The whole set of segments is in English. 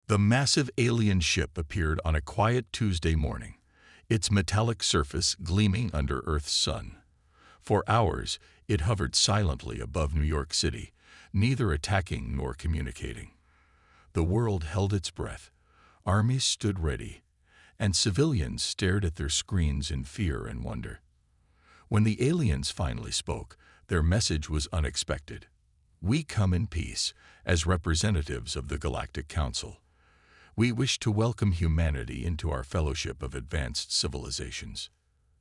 The massive alien ship appeared on a quiet Tuesday morning, its metallic surface gleaming under Earth's sun. For hours, it hovered silently above New York City, neither attacking nor communicating. The world held its breath, armies stood ready, and civilians stared at their screens in fear and wonder. When the aliens finally spoke, their message was unexpected. "We come in peace, as representatives of the Galactic Council. We wish to welcome humanity into our fellowship of advanced civilizations."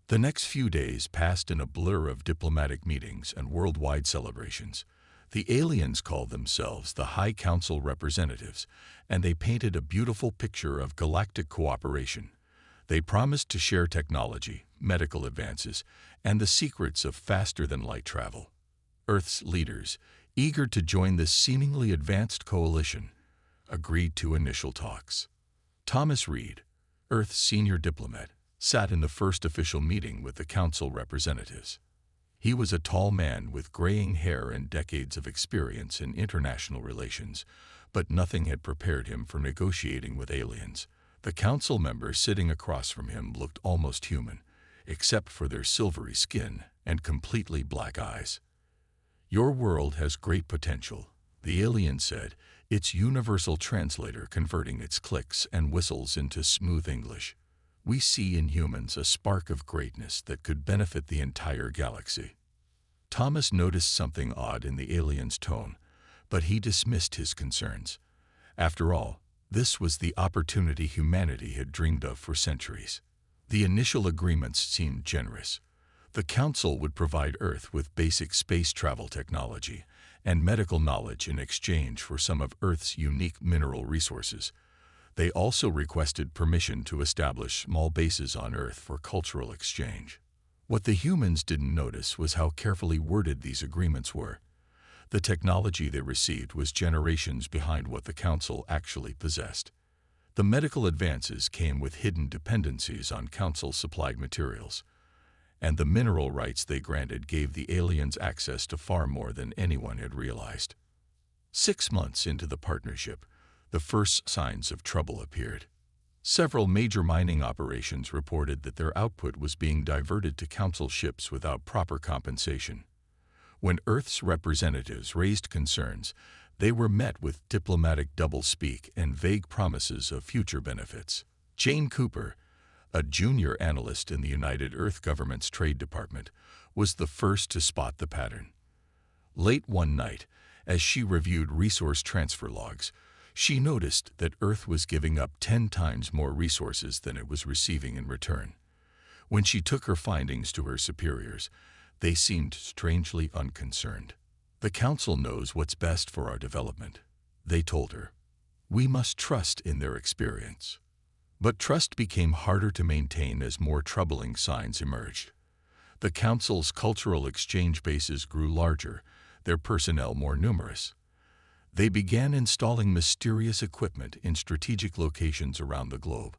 The next few days passed in a blur of diplomatic meetings and worldwide celebrations. The aliens called themselves the High Council representatives, and they painted a beautiful picture of galactic cooperation. They promised to share technology, medical advances, and the secrets of faster-than-light travel. Earth's leaders, eager to join this seemingly advanced coalition, agreed to initial talks. Thomas Reed, Earth's senior diplomat, sat in the first official meeting with the Council representatives. He was a tall man with graying hair and decades of experience in international relations, but nothing had prepared him for negotiating with aliens. The Council members sitting across from him looked almost human, except for their silvery skin and completely black eyes. "Your world has great potential," the alien said, its universal translator converting its clicks and whistles into smooth English. "We see in humans a spark of greatness that could benefit the entire galaxy." Thomas noticed something odd in the alien's tone, but he dismissed his concerns. After all, this was the opportunity humanity had dreamed of for centuries. The initial agreements seemed generous. The Council would provide Earth with basic space travel technology and medical knowledge in exchange for some of Earth's unique mineral resources. They also requested permission to establish small bases on Earth for cultural exchange. What the humans didn't notice was how carefully worded these agreements were. The technology they received was generations behind what the Council actually possessed. The medical advances came with hidden dependencies on Council-supplied materials, and the mineral rights they granted gave the aliens access to far more than anyone had realized. 6 months into the partnership, the first signs of trouble appeared. Several major mining operations reported that their output was being diverted to Council ships without proper compensation. When Earth's representatives raised concerns, they were met with diplomatic doublespeak and vague promises of future benefits. Jane Cooper, a junior analyst in the United Earth government's Trade Department, was the first to spot the pattern. Late one night, as she reviewed resource transfer logs, she noticed that Earth was giving up 10 times more resources than it was receiving in return. When she took her findings to her superiors, they seemed strangely unconcerned. "The Council knows what's best for our development," they told her. "We must trust in their experience." But trust became harder to maintain as more troubling signs emerged. The Council's cultural exchange bases grew larger, their personnel more numerous. They began installing mysterious equipment in strategic locations around the globe,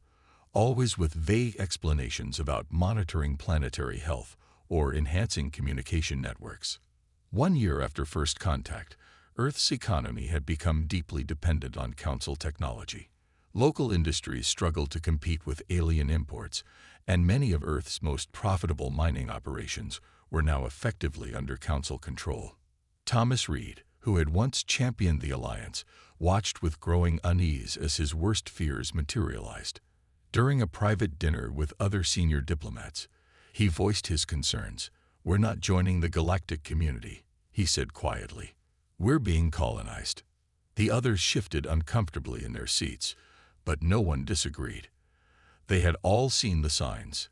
always with vague explanations about monitoring planetary health or enhancing communication networks. 1 year after first contact, Earth's economy had become deeply dependent on Council technology. Local industries struggled to compete with alien imports, and many of Earth's most profitable mining operations were now effectively under Council control. Thomas Reed, who had once championed the alliance, watched with growing unease as his worst fears materialized. During a private dinner with other senior diplomats, he voiced his concerns. "We're not joining the galactic community," he said quietly. "We're being colonized." The others shifted uncomfortably in their seats, but no one disagreed. They had all seen the signs: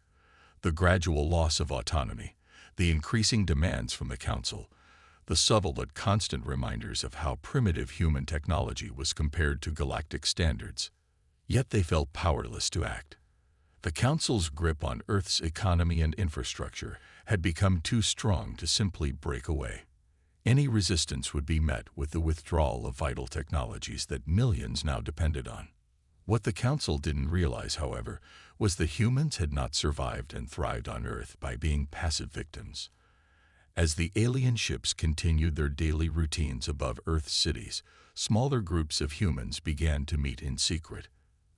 the gradual loss of autonomy, the increasing demands from the Council, the subtle but constant reminders of how primitive human technology was compared to galactic standards. Yet they felt powerless to act. The Council's grip on Earth's economy and infrastructure had become too strong to simply break away. Any resistance would be met with the withdrawal of vital technologies that millions now depended on. What the Council didn't realize, however, was that humans had not survived and thrived on Earth by being passive victims. As the alien ships continued their daily routines above Earth's cities, smaller groups of humans began to meet in secret.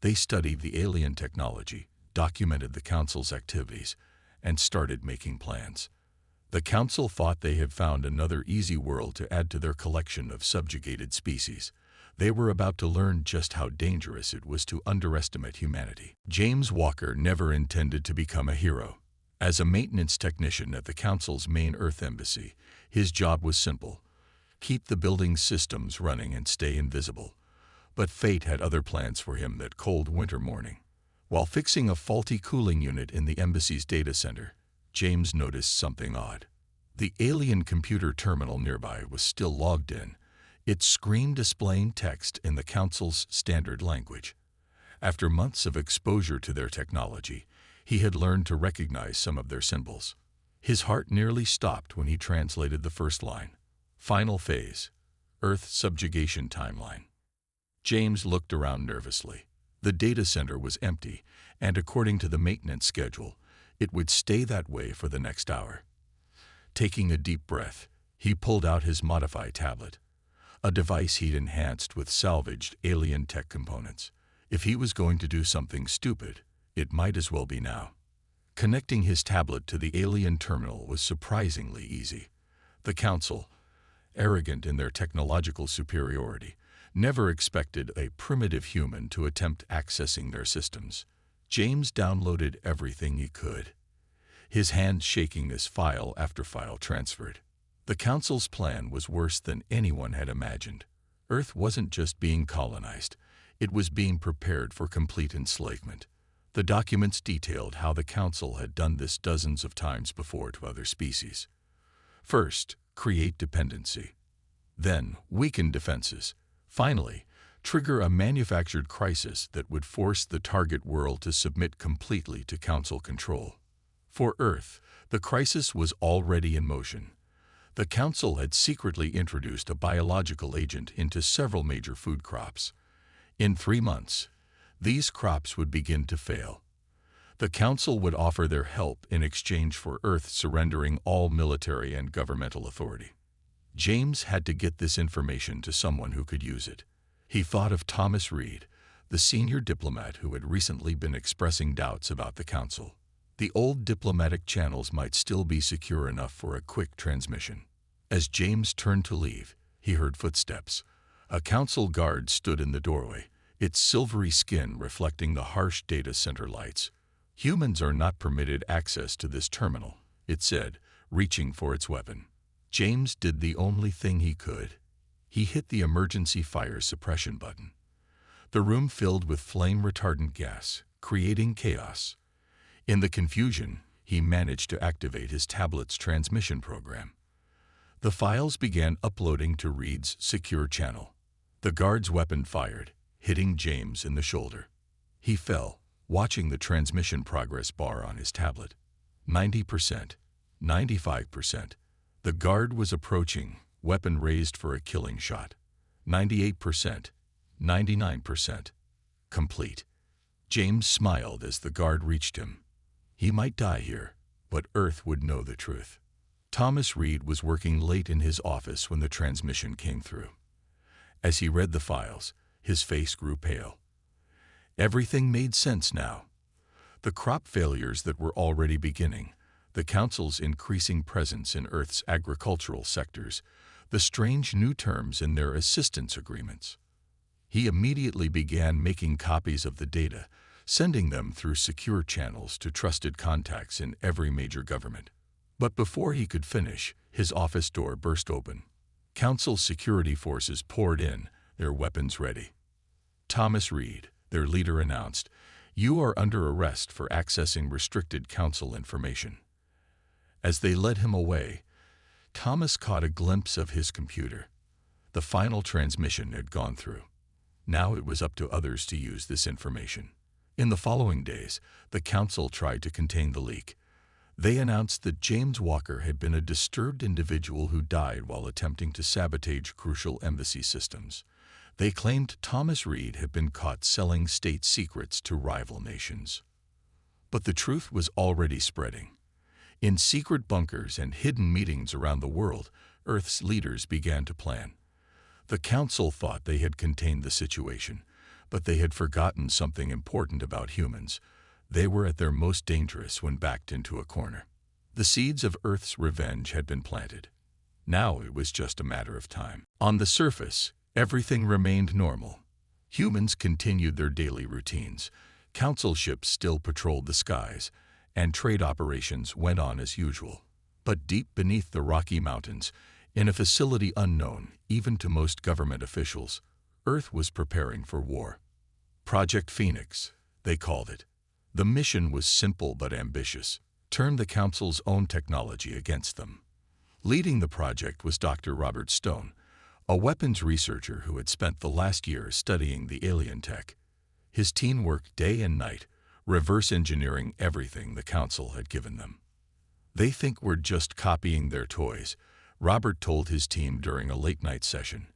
They studied the alien technology, documented the Council's activities, and started making plans. The Council thought they had found another easy world to add to their collection of subjugated species. They were about to learn just how dangerous it was to underestimate humanity. James Walker never intended to become a hero. As a maintenance technician at the Council's main Earth embassy, his job was simple: keep the building's systems running and stay invisible. But fate had other plans for him that cold winter morning. While fixing a faulty cooling unit in the embassy's data center, James noticed something odd. The alien computer terminal nearby was still logged in, its screen displaying text in the Council's standard language. After months of exposure to their technology, he had learned to recognize some of their symbols. His heart nearly stopped when he translated the first line: Final phase, Earth subjugation timeline. James looked around nervously. The data center was empty, and according to the maintenance schedule, it would stay that way for the next hour. Taking a deep breath, he pulled out his Modify tablet, a device he'd enhanced with salvaged alien tech components. If he was going to do something stupid, it might as well be now. Connecting his tablet to the alien terminal was surprisingly easy. The Council, arrogant in their technological superiority, never expected a primitive human to attempt accessing their systems. James downloaded everything he could, his hands shaking as file after file transferred. The Council's plan was worse than anyone had imagined. Earth wasn't just being colonized, it was being prepared for complete enslavement. The documents detailed how the Council had done this dozens of times before to other species. First, create dependency. Then, weaken defenses. Finally, trigger a manufactured crisis that would force the target world to submit completely to Council control. For Earth, the crisis was already in motion. The Council had secretly introduced a biological agent into several major food crops. In 3 months, these crops would begin to fail. The Council would offer their help in exchange for Earth surrendering all military and governmental authority. James had to get this information to someone who could use it. He thought of Thomas Reed, the senior diplomat who had recently been expressing doubts about the Council. The old diplomatic channels might still be secure enough for a quick transmission. As James turned to leave, he heard footsteps. A Council guard stood in the doorway, its silvery skin reflecting the harsh data center lights. "Humans are not permitted access to this terminal," it said, reaching for its weapon. James did the only thing he could. He hit the emergency fire suppression button. The room filled with flame-retardant gas, creating chaos. In the confusion, he managed to activate his tablet's transmission program. The files began uploading to Reed's secure channel. The guard's weapon fired, hitting James in the shoulder. He fell, watching the transmission progress bar on his tablet. 90%, 95%. The guard was approaching, weapon raised for a killing shot. 98%, 99%. Complete. James smiled as the guard reached him. He might die here, but Earth would know the truth. Thomas Reed was working late in his office when the transmission came through. As he read the files, his face grew pale. Everything made sense now. The crop failures that were already beginning, the Council's increasing presence in Earth's agricultural sectors, the strange new terms in their assistance agreements. He immediately began making copies of the data, sending them through secure channels to trusted contacts in every major government. But before he could finish, his office door burst open. Council security forces poured in, their weapons ready. "Thomas Reed," their leader announced, "you are under arrest for accessing restricted Council information." As they led him away, Thomas caught a glimpse of his computer. The final transmission had gone through. Now it was up to others to use this information. In the following days, the Council tried to contain the leak. They announced that James Walker had been a disturbed individual who died while attempting to sabotage crucial embassy systems. They claimed Thomas Reed had been caught selling state secrets to rival nations. But the truth was already spreading. In secret bunkers and hidden meetings around the world, Earth's leaders began to plan. The council thought they had contained the situation, but they had forgotten something important about humans. They were at their most dangerous when backed into a corner. The seeds of Earth's revenge had been planted. Now it was just a matter of time. On the surface, everything remained normal. Humans continued their daily routines. Council ships still patrolled the skies, and trade operations went on as usual. But deep beneath the Rocky Mountains, in a facility unknown even to most government officials, Earth was preparing for war. Project Phoenix, they called it. The mission was simple but ambitious: turn the Council's own technology against them. Leading the project was Dr. Robert Stone, a weapons researcher who had spent the last year studying the alien tech. His team worked day and night, reverse engineering everything the Council had given them. "They think we're just copying their toys," Robert told his team during a late-night session.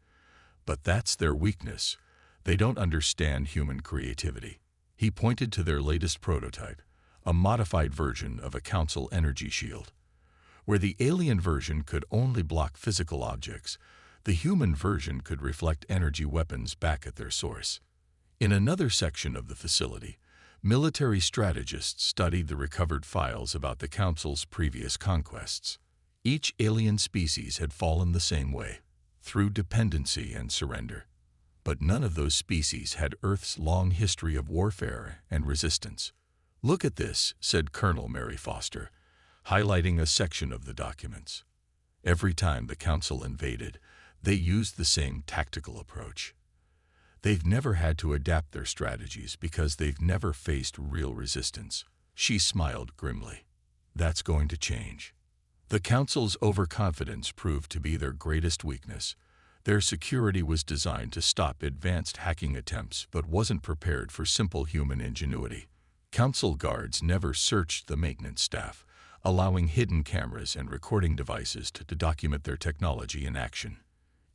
"But that's their weakness. They don't understand human creativity." He pointed to their latest prototype, a modified version of a Council energy shield. Where the alien version could only block physical objects, the human version could reflect energy weapons back at their source. In another section of the facility, military strategists studied the recovered files about the Council's previous conquests. Each alien species had fallen the same way, through dependency and surrender. But none of those species had Earth's long history of warfare and resistance. "Look at this," said Colonel Mary Foster, highlighting a section of the documents. "Every time the Council invaded, they used the same tactical approach. They've never had to adapt their strategies because they've never faced real resistance." She smiled grimly. "That's going to change." The Council's overconfidence proved to be their greatest weakness. Their security was designed to stop advanced hacking attempts but wasn't prepared for simple human ingenuity. Council guards never searched the maintenance staff, allowing hidden cameras and recording devices to document their technology in action.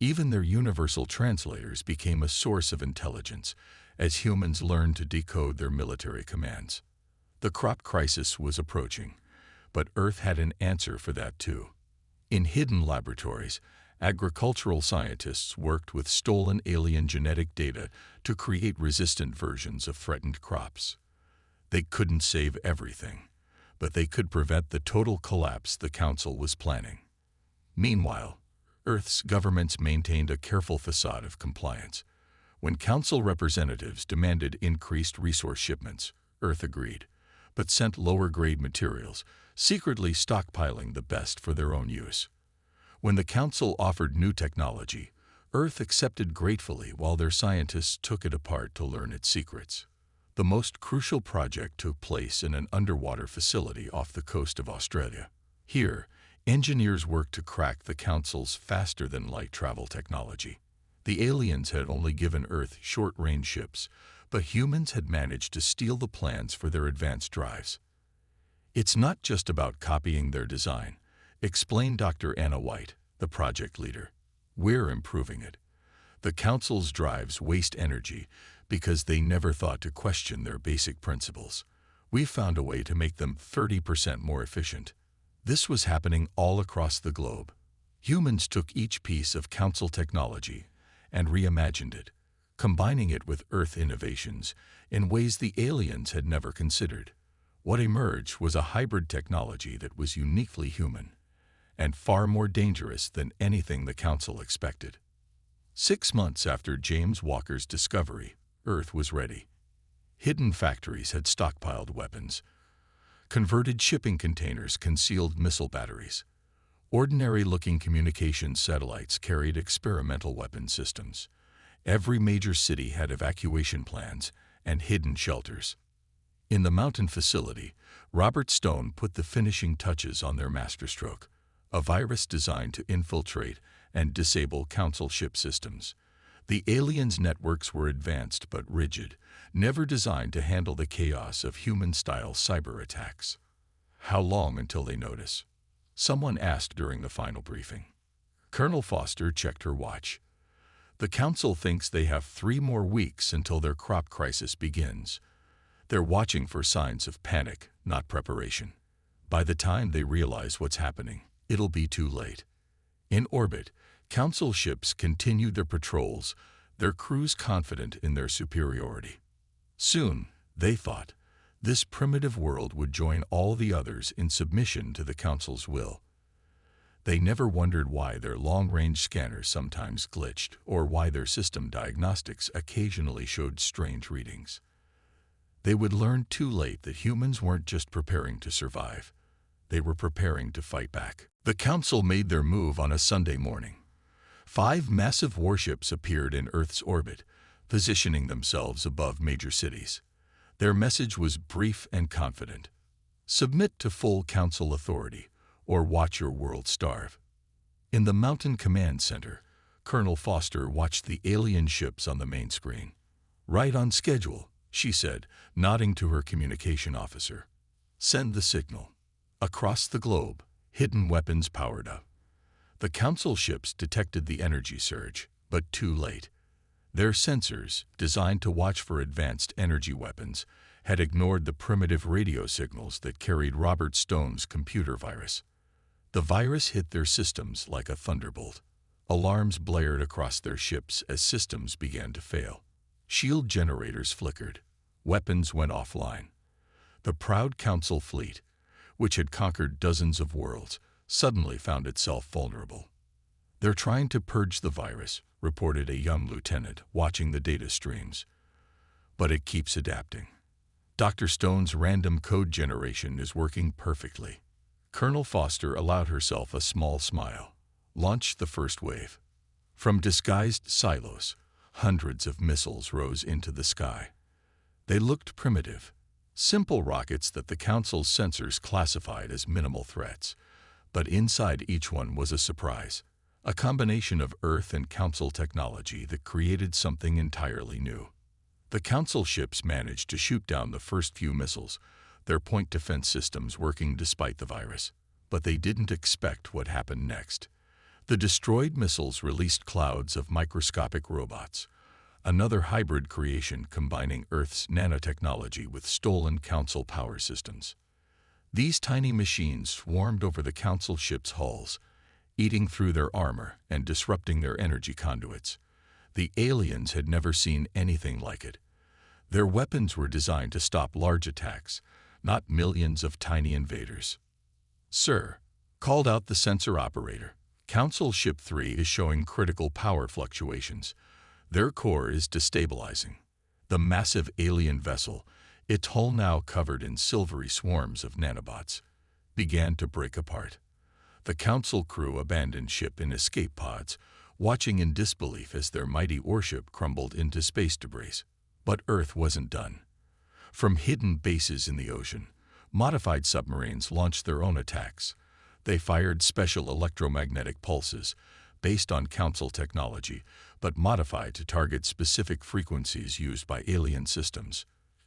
Even their universal translators became a source of intelligence as humans learned to decode their military commands. The crop crisis was approaching, but Earth had an answer for that too. In hidden laboratories, agricultural scientists worked with stolen alien genetic data to create resistant versions of threatened crops. They couldn't save everything, but they could prevent the total collapse the Council was planning. Meanwhile, Earth's governments maintained a careful facade of compliance. When Council representatives demanded increased resource shipments, Earth agreed, but sent lower-grade materials, secretly stockpiling the best for their own use. When the Council offered new technology, Earth accepted gratefully while their scientists took it apart to learn its secrets. The most crucial project took place in an underwater facility off the coast of Australia. Here, engineers worked to crack the Council's faster-than-light travel technology. The aliens had only given Earth short-range ships, but humans had managed to steal the plans for their advanced drives. "It's not just about copying their design," explained Dr. Anna White, the project leader. "We're improving it. The Council's drives waste energy because they never thought to question their basic principles. We've found a way to make them 30% more efficient." This was happening all across the globe. Humans took each piece of Council technology and reimagined it, combining it with Earth innovations in ways the aliens had never considered. What emerged was a hybrid technology that was uniquely human and far more dangerous than anything the Council expected. 6 months after James Walker's discovery, Earth was ready. Hidden factories had stockpiled weapons. Converted shipping containers concealed missile batteries. Ordinary-looking communications satellites carried experimental weapon systems. Every major city had evacuation plans and hidden shelters. In the mountain facility, Robert Stone put the finishing touches on their masterstroke, a virus designed to infiltrate and disable Council ship systems. The aliens' networks were advanced but rigid, never designed to handle the chaos of human-style cyber attacks. "How long until they notice?" someone asked during the final briefing. Colonel Foster checked her watch. "The Council thinks they have 3 more weeks until their crop crisis begins. They're watching for signs of panic, not preparation. By the time they realize what's happening, it'll be too late. In orbit, Council ships continued their patrols, their crews confident in their superiority. Soon, they thought, this primitive world would join all the others in submission to the Council's will. They never wondered why their long-range scanners sometimes glitched or why their system diagnostics occasionally showed strange readings. They would learn too late that humans weren't just preparing to survive. They were preparing to fight back. The Council made their move on a Sunday morning. 5 massive warships appeared in Earth's orbit, positioning themselves above major cities. Their message was brief and confident. Submit to full Council authority, or watch your world starve. In the Mountain Command Center, Colonel Foster watched the alien ships on the main screen. "Right on schedule," she said, nodding to her communication officer. "Send the signal." Across the globe, hidden weapons powered up. The Council ships detected the energy surge, but too late. Their sensors, designed to watch for advanced energy weapons, had ignored the primitive radio signals that carried Robert Stone's computer virus. The virus hit their systems like a thunderbolt. Alarms blared across their ships as systems began to fail. Shield generators flickered. Weapons went offline. The proud Council fleet, which had conquered dozens of worlds, suddenly found itself vulnerable. "They're trying to purge the virus," reported a young lieutenant watching the data streams. "But it keeps adapting. Dr. Stone's random code generation is working perfectly." Colonel Foster allowed herself a small smile. Launched the first wave. From disguised silos, hundreds of missiles rose into the sky. They looked primitive, simple rockets that the Council's sensors classified as minimal threats. But inside each one was a surprise, a combination of Earth and Council technology that created something entirely new. The Council ships managed to shoot down the first few missiles, their point defense systems working despite the virus. But they didn't expect what happened next. The destroyed missiles released clouds of microscopic robots, another hybrid creation combining Earth's nanotechnology with stolen Council power systems. These tiny machines swarmed over the Council ships' hulls, eating through their armor and disrupting their energy conduits. The aliens had never seen anything like it. Their weapons were designed to stop large attacks, not millions of tiny invaders. "Sir," called out the sensor operator, "Council Ship 3 is showing critical power fluctuations. Their core is destabilizing." The massive alien vessel, its hull now covered in silvery swarms of nanobots, began to break apart. The Council crew abandoned ship in escape pods, watching in disbelief as their mighty warship crumbled into space debris. But Earth wasn't done. From hidden bases in the ocean, modified submarines launched their own attacks. They fired special electromagnetic pulses, based on Council technology, but modified to target specific frequencies used by alien systems.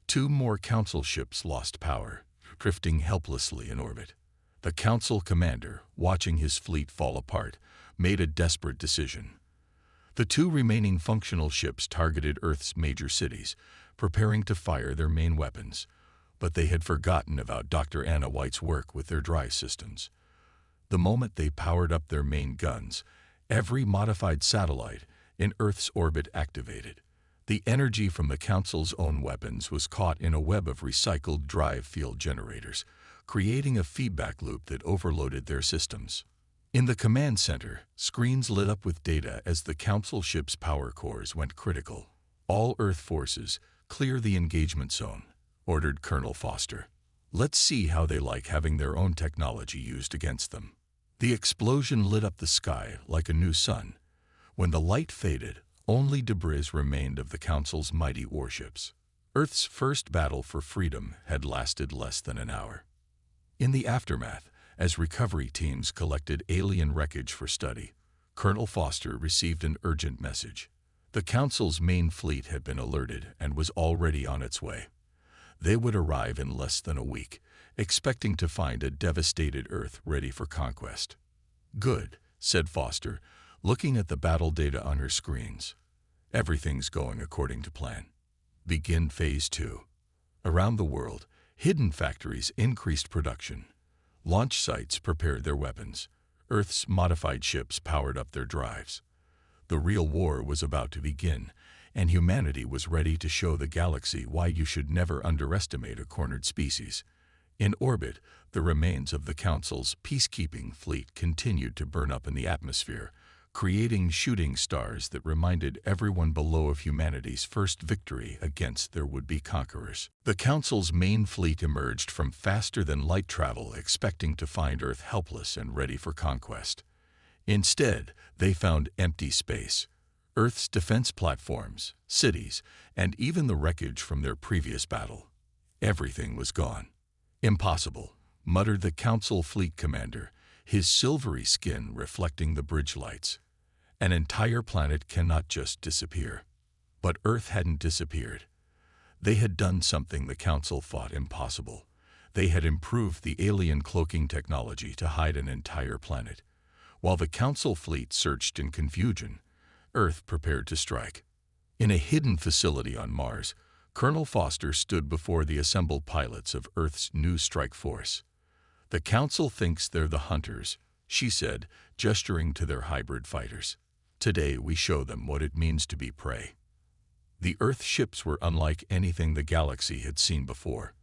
2 more Council ships lost power, drifting helplessly in orbit. The Council commander, watching his fleet fall apart, made a desperate decision. The 2 remaining functional ships targeted Earth's major cities, preparing to fire their main weapons. But they had forgotten about Dr. Anna White's work with their drive systems. The moment they powered up their main guns, every modified satellite in Earth's orbit activated. The energy from the Council's own weapons was caught in a web of recycled drive field generators, creating a feedback loop that overloaded their systems. In the command center, screens lit up with data as the Council ship's power cores went critical. "All Earth forces, clear the engagement zone," ordered Colonel Foster. "Let's see how they like having their own technology used against them." The explosion lit up the sky like a new sun. When the light faded, only debris remained of the Council's mighty warships. Earth's first battle for freedom had lasted less than an hour. In the aftermath, as recovery teams collected alien wreckage for study, Colonel Foster received an urgent message. The Council's main fleet had been alerted and was already on its way. They would arrive in less than a week, expecting to find a devastated Earth ready for conquest. "Good," said Foster, looking at the battle data on her screens. "Everything's going according to plan. Begin Phase 2. Around the world, hidden factories increased production. Launch sites prepared their weapons. Earth's modified ships powered up their drives. The real war was about to begin, and humanity was ready to show the galaxy why you should never underestimate a cornered species. In orbit, the remains of the Council's peacekeeping fleet continued to burn up in the atmosphere, creating shooting stars that reminded everyone below of humanity's first victory against their would-be conquerors. The Council's main fleet emerged from faster-than-light travel, expecting to find Earth helpless and ready for conquest. Instead, they found empty space. Earth's defense platforms, cities, and even the wreckage from their previous battle. Everything was gone. "Impossible," muttered the Council fleet commander, his silvery skin reflecting the bridge lights. "An entire planet cannot just disappear." But Earth hadn't disappeared. They had done something the Council thought impossible. They had improved the alien cloaking technology to hide an entire planet. While the Council fleet searched in confusion, Earth prepared to strike. In a hidden facility on Mars, Colonel Foster stood before the assembled pilots of Earth's new strike force. "The Council thinks they're the hunters," she said, gesturing to their hybrid fighters. "Today we show them what it means to be prey." The Earth ships were unlike anything the galaxy had seen before.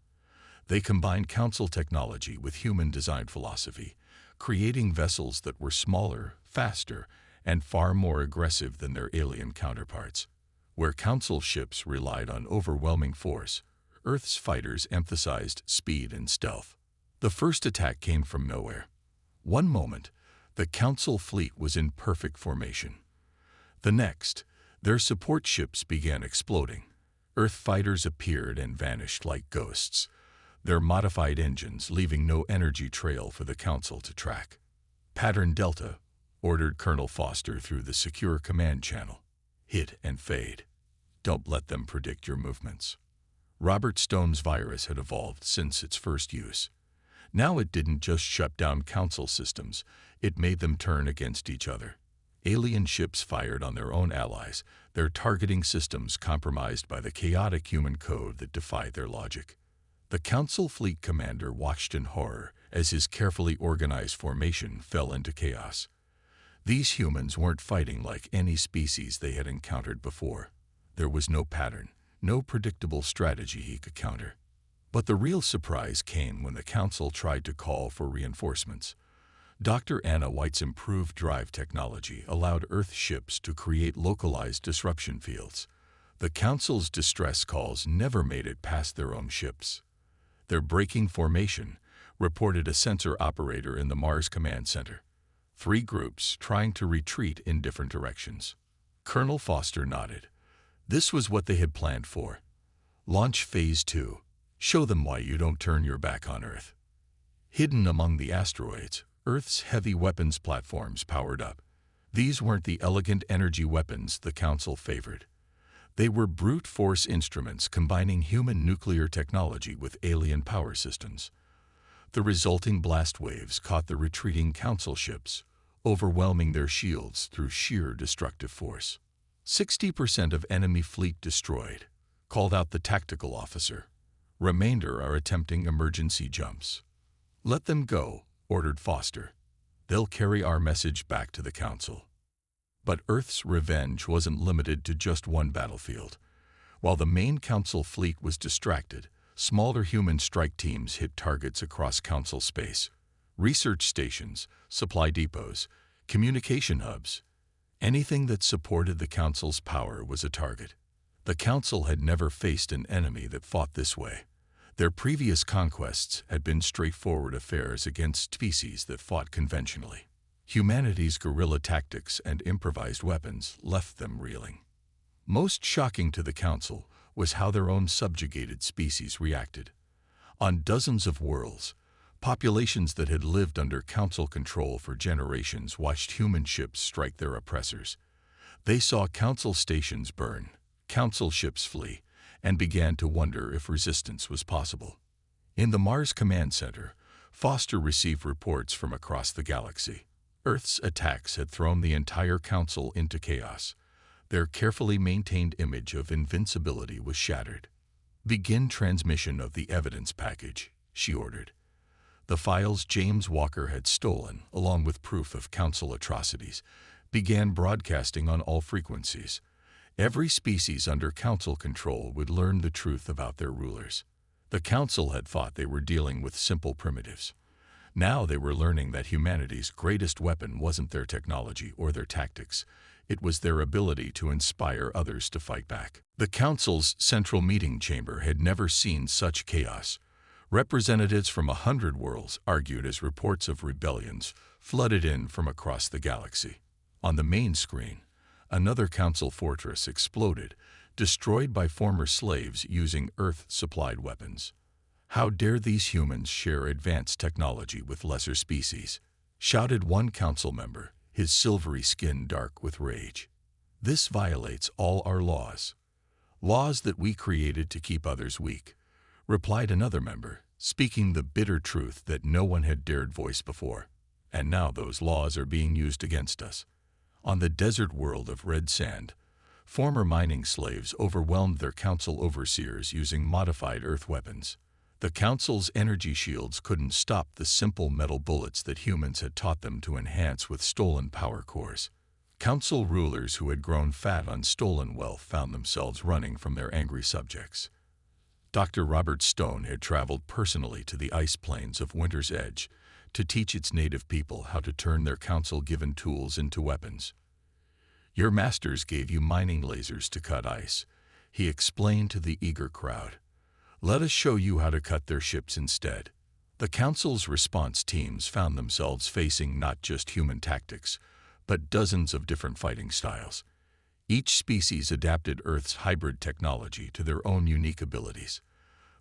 They combined Council technology with human design philosophy, creating vessels that were smaller, faster, and far more aggressive than their alien counterparts. Where Council ships relied on overwhelming force, Earth's fighters emphasized speed and stealth. The first attack came from nowhere. One moment, the Council fleet was in perfect formation. The next, their support ships began exploding. Earth fighters appeared and vanished like ghosts, their modified engines leaving no energy trail for the Council to track. "Pattern Delta," ordered Colonel Foster through the secure command channel. "Hit and fade. Don't let them predict your movements." Robert Stone's virus had evolved since its first use. Now it didn't just shut down Council systems, it made them turn against each other. Alien ships fired on their own allies, their targeting systems compromised by the chaotic human code that defied their logic. The Council fleet commander watched in horror as his carefully organized formation fell into chaos. These humans weren't fighting like any species they had encountered before. There was no pattern, no predictable strategy he could counter. But the real surprise came when the Council tried to call for reinforcements. Dr. Anna White's improved drive technology allowed Earth ships to create localized disruption fields. The Council's distress calls never made it past their own ships. "They're breaking formation," reported a sensor operator in the Mars Command Center. 3 groups trying to retreat in different directions. Colonel Foster nodded. This was what they had planned for. Launch Phase 2. Show them why you don't turn your back on Earth. Hidden among the asteroids, Earth's heavy weapons platforms powered up. These weren't the elegant energy weapons the Council favored. They were brute force instruments combining human nuclear technology with alien power systems. The resulting blast waves caught the retreating Council ships, overwhelming their shields through sheer destructive force. 60% of enemy fleet destroyed, called out the tactical officer. Remainder are attempting emergency jumps. "Let them go," ordered Foster. "They'll carry our message back to the Council." But Earth's revenge wasn't limited to just one battlefield. While the main Council fleet was distracted, smaller human strike teams hit targets across Council space. Research stations, supply depots, communication hubs. Anything that supported the Council's power was a target. The Council had never faced an enemy that fought this way. Their previous conquests had been straightforward affairs against species that fought conventionally. Humanity's guerrilla tactics and improvised weapons left them reeling. Most shocking to the Council was how their own subjugated species reacted. On dozens of worlds, populations that had lived under Council control for generations watched human ships strike their oppressors. They saw Council stations burn, Council ships flee, and began to wonder if resistance was possible. In the Mars Command Center, Foster received reports from across the galaxy. Earth's attacks had thrown the entire Council into chaos. Their carefully maintained image of invincibility was shattered. "Begin transmission of the evidence package," she ordered. The files James Walker had stolen, along with proof of council atrocities, began broadcasting on all frequencies. Every species under council control would learn the truth about their rulers. The council had thought they were dealing with simple primitives. Now they were learning that humanity's greatest weapon wasn't their technology or their tactics. It was their ability to inspire others to fight back. The council's central meeting chamber had never seen such chaos. Representatives from 100 worlds argued as reports of rebellions flooded in from across the galaxy. On the main screen, another council fortress exploded, destroyed by former slaves using Earth-supplied weapons. "How dare these humans share advanced technology with lesser species?" shouted one council member, his silvery skin dark with rage. "This violates all our laws. Laws that we created to keep others weak," replied another member, speaking the bitter truth that no one had dared voice before. "And now those laws are being used against us." On the desert world of red sand, former mining slaves overwhelmed their council overseers using modified Earth weapons. The council's energy shields couldn't stop the simple metal bullets that humans had taught them to enhance with stolen power cores. Council rulers who had grown fat on stolen wealth found themselves running from their angry subjects. Dr. Robert Stone had traveled personally to the ice plains of Winter's Edge to teach its native people how to turn their council-given tools into weapons. "Your masters gave you mining lasers to cut ice," he explained to the eager crowd. "Let us show you how to cut their ships instead." The council's response teams found themselves facing not just human tactics, but dozens of different fighting styles. Each species adapted Earth's hybrid technology to their own unique abilities.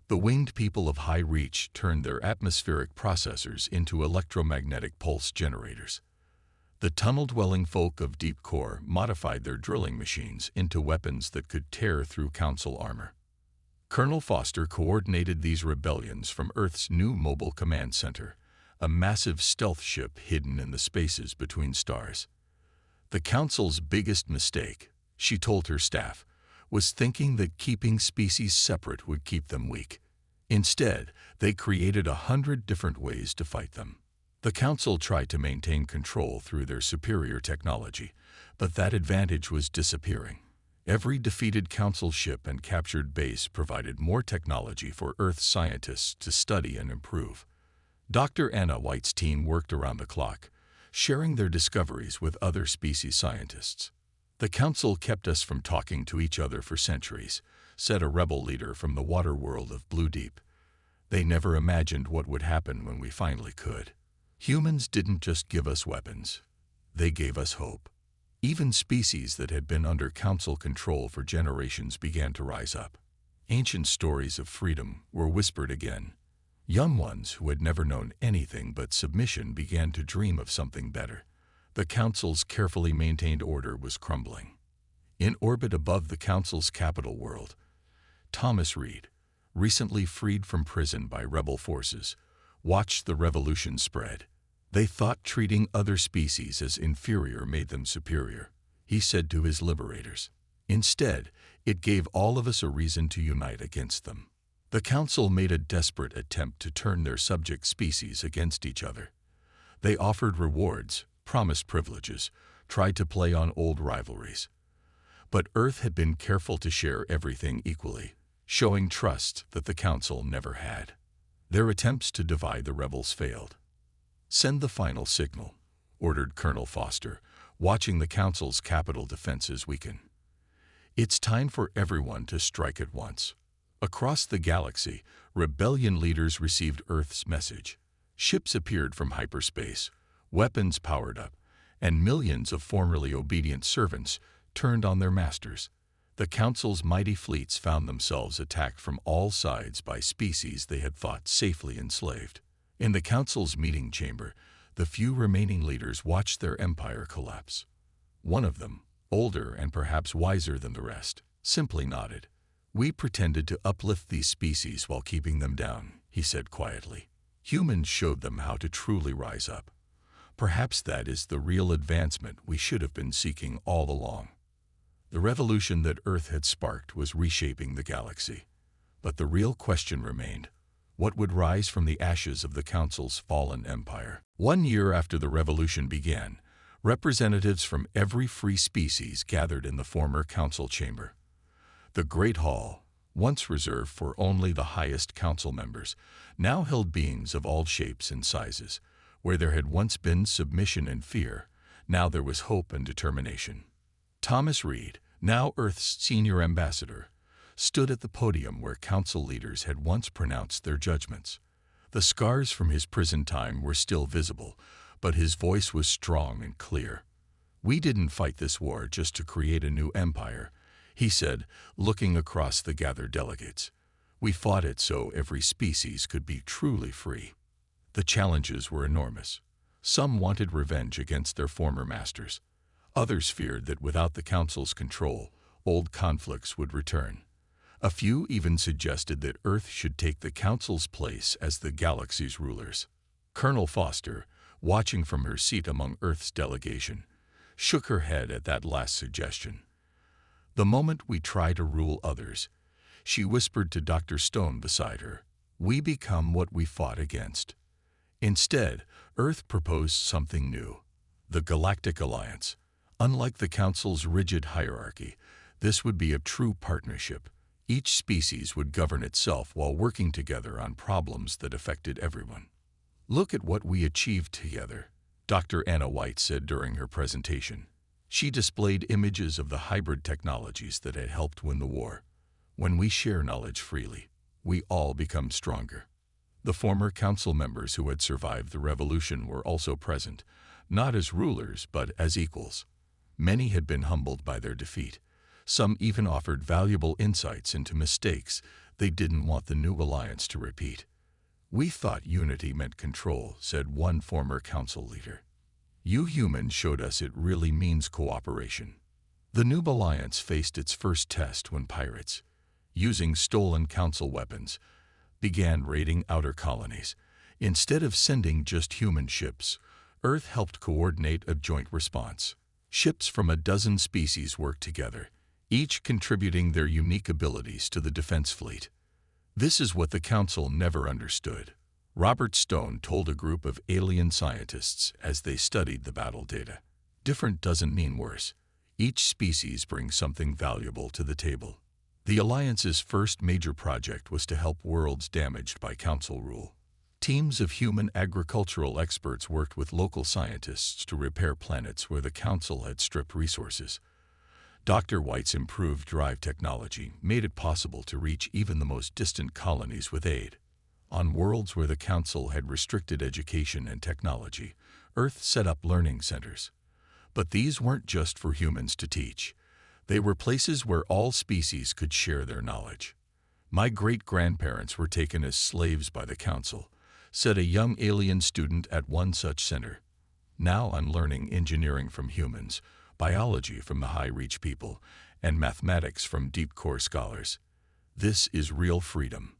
The winged people of high reach turned their atmospheric processors into electromagnetic pulse generators. The tunnel-dwelling folk of deep core modified their drilling machines into weapons that could tear through council armor. Colonel Foster coordinated these rebellions from Earth's new mobile command center, a massive stealth ship hidden in the spaces between stars. The council's biggest mistake, she told her staff, was thinking that keeping species separate would keep them weak. Instead, they created 100 different ways to fight them. The council tried to maintain control through their superior technology, but that advantage was disappearing. Every defeated council ship and captured base provided more technology for Earth scientists to study and improve. Dr. Anna White's team worked around the clock, sharing their discoveries with other species scientists. "The council kept us from talking to each other for centuries," said a rebel leader from the water world of Blue Deep. "They never imagined what would happen when we finally could. Humans didn't just give us weapons. They gave us hope." Even species that had been under council control for generations began to rise up. Ancient stories of freedom were whispered again. Young ones who had never known anything but submission began to dream of something better. The council's carefully maintained order was crumbling. In orbit above the council's capital world, Thomas Reed, recently freed from prison by rebel forces, watched the revolution spread. "They thought treating other species as inferior made them superior," he said to his liberators. "Instead, it gave all of us a reason to unite against them." The council made a desperate attempt to turn their subject species against each other. They offered rewards, promised privileges, tried to play on old rivalries. But Earth had been careful to share everything equally, showing trust that the council never had. Their attempts to divide the rebels failed. "Send the final signal," ordered Colonel Foster, watching the council's capital defenses weaken. "It's time for everyone to strike at once." Across the galaxy, rebellion leaders received Earth's message. Ships appeared from hyperspace, weapons powered up, and millions of formerly obedient servants turned on their masters. The council's mighty fleets found themselves attacked from all sides by species they had thought safely enslaved. In the council's meeting chamber, the few remaining leaders watched their empire collapse. One of them, older and perhaps wiser than the rest, simply nodded. "We pretended to uplift these species while keeping them down," he said quietly. "Humans showed them how to truly rise up. Perhaps that is the real advancement we should have been seeking all along." The revolution that Earth had sparked was reshaping the galaxy. But the real question remained: what would rise from the ashes of the Council's fallen empire. 1 year after the revolution began, representatives from every free species gathered in the former council chamber. The Great Hall, once reserved for only the highest council members, now held beings of all shapes and sizes. Where there had once been submission and fear, now there was hope and determination. Thomas Reed, now Earth's senior ambassador, stood at the podium where council leaders had once pronounced their judgments. The scars from his prison time were still visible, but his voice was strong and clear. "We didn't fight this war just to create a new empire," he said, looking across the gathered delegates. "We fought it so every species could be truly free." The challenges were enormous. Some wanted revenge against their former masters. Others feared that without the Council's control, old conflicts would return. A few even suggested that Earth should take the Council's place as the galaxy's rulers. Colonel Foster, watching from her seat among Earth's delegation, shook her head at that last suggestion. "The moment we try to rule others," she whispered to Dr. Stone beside her, "we become what we fought against." Instead, Earth proposed something new: the Galactic Alliance. Unlike the Council's rigid hierarchy, this would be a true partnership. Each species would govern itself while working together on problems that affected everyone. "Look at what we achieved together," Dr. Anna White said during her presentation. She displayed images of the hybrid technologies that had helped win the war. "When we share knowledge freely, we all become stronger." The former council members who had survived the revolution were also present, not as rulers but as equals. Many had been humbled by their defeat. Some even offered valuable insights into mistakes they didn't want the new alliance to repeat. "We thought unity meant control," said one former council leader. "You humans showed us it really means cooperation." The new alliance faced its first test when pirates, using stolen council weapons, began raiding outer colonies. Instead of sending just human ships, Earth helped coordinate a joint response. Ships from a dozen species worked together, each contributing their unique abilities to the defense fleet. "This is what the Council never understood," Robert Stone told a group of alien scientists as they studied the battle data. "Different doesn't mean worse. Each species brings something valuable to the table." The Alliance's first major project was to help worlds damaged by Council rule. Teams of human agricultural experts worked with local scientists to repair planets where the Council had stripped resources. Dr. White's improved drive technology made it possible to reach even the most distant colonies with aid. On worlds where the Council had restricted education and technology, Earth set up learning centers. But these weren't just for humans to teach. They were places where all species could share their knowledge. "My great-grandparents were taken as slaves by the Council," said a young alien student at one such center. "Now I'm learning engineering from humans, biology from the high-reach people, and mathematics from deep-core scholars. This is real freedom."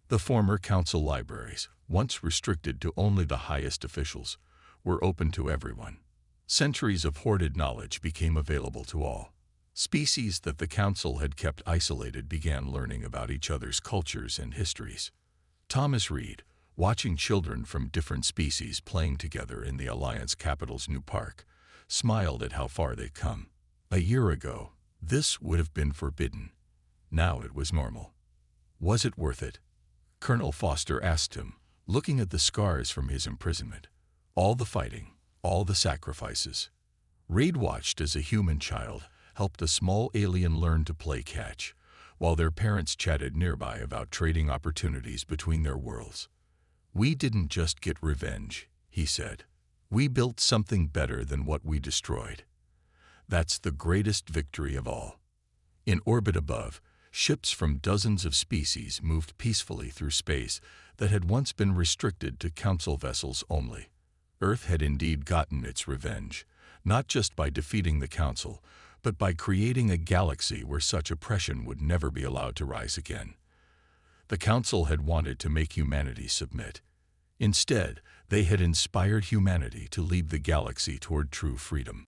The former Council libraries, once restricted to only the highest officials, were open to everyone. Centuries of hoarded knowledge became available to all. Species that the Council had kept isolated began learning about each other's cultures and histories. Thomas Reed, watching children from different species playing together in the Alliance capital's new park, smiled at how far they'd come. A year ago, this would have been forbidden. Now it was normal. Was it worth it? Colonel Foster asked him, looking at the scars from his imprisonment. All the fighting, all the sacrifices. Reed watched as a human child helped a small alien learn to play catch, while their parents chatted nearby about trading opportunities between their worlds. "We didn't just get revenge," he said. "We built something better than what we destroyed. That's the greatest victory of all." In orbit above, ships from dozens of species moved peacefully through space that had once been restricted to Council vessels only. Earth had indeed gotten its revenge, not just by defeating the Council, but by creating a galaxy where such oppression would never be allowed to rise again. The Council had wanted to make humanity submit. Instead, they had inspired humanity to lead the galaxy toward true freedom.